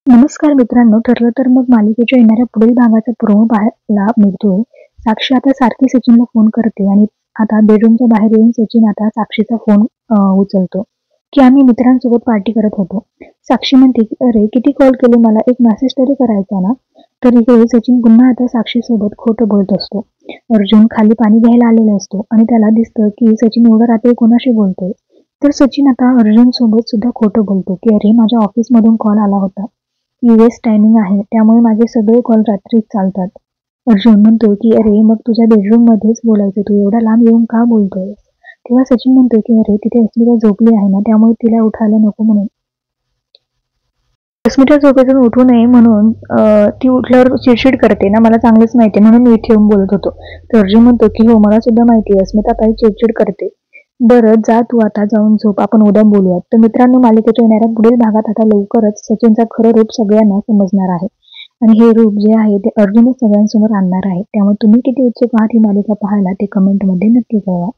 नमस्कार मित्रांनो, ठरलं तर मग मालिकेच्या येणाऱ्या पुढील भागाचा प्रोमो पाहायला मिळतोय. साक्षी आता सारखी सचिनला फोन करते आणि आता बेडरूमच्या बाहेर येऊन सचिन आता साक्षीचा फोन उचलतो, की आम्ही मित्रांसोबत पार्टी करत होतो. साक्षी म्हणते की अरे किती कॉल केले, मला एक मेसेज तरी करायचा ना. तर इकडे सचिन पुन्हा आता साक्षीसोबत खोटं बोलत असतो. अर्जुन खाली पाणी घ्यायला आलेला असतो आणि त्याला दिसतं की सचिन एवढं रात्री कोणाशी बोलतोय. तर सचिन आता अर्जुन सोबत सुद्धा खोटं बोलतो की अरे माझ्या ऑफिसमधून कॉल आला होता. यूएस टायमिंग आहे, त्यामुळे माझे सगळे कॉल रात्रीच चालतात. अर्जुन म्हणतो की अरे मग तुझ्या बेडरूम मध्येच बोलायचं, तू एवढा लांब येऊन का बोलतोयस? तेव्हा सचिन म्हणतो की अरे तिथे अस्मिता झोपली आहे ना, त्यामुळे तिला उठायला नको म्हणून. अस्मिता झोपेतून उठू नये म्हणून ती उठल्यावर चिडचिड करते ना, मला चांगलंच माहिती आहे म्हणून मी इथे येऊन बोलत होतो. तर अर्जुन म्हणतो की हो मला सुद्धा माहिती आहे, अस्मिता ताई चिडचिड करते. बरं जा तू आता जाऊन झोप, आपण उद्या बोलूयात. तर मित्रांनो, मालिकेच्या येणाऱ्या पुढील भागात आता लवकरच सचिनचं खरं रूप सगळ्यांना समजणार आहे. आणि हे रूप जे आहे ते अर्जुनच सगळ्यांसमोर आणणार आहे. त्यामुळे तुम्ही किती उत्सुक आहात ही मालिका पाहायला ते कमेंटमध्ये नक्की कळवा.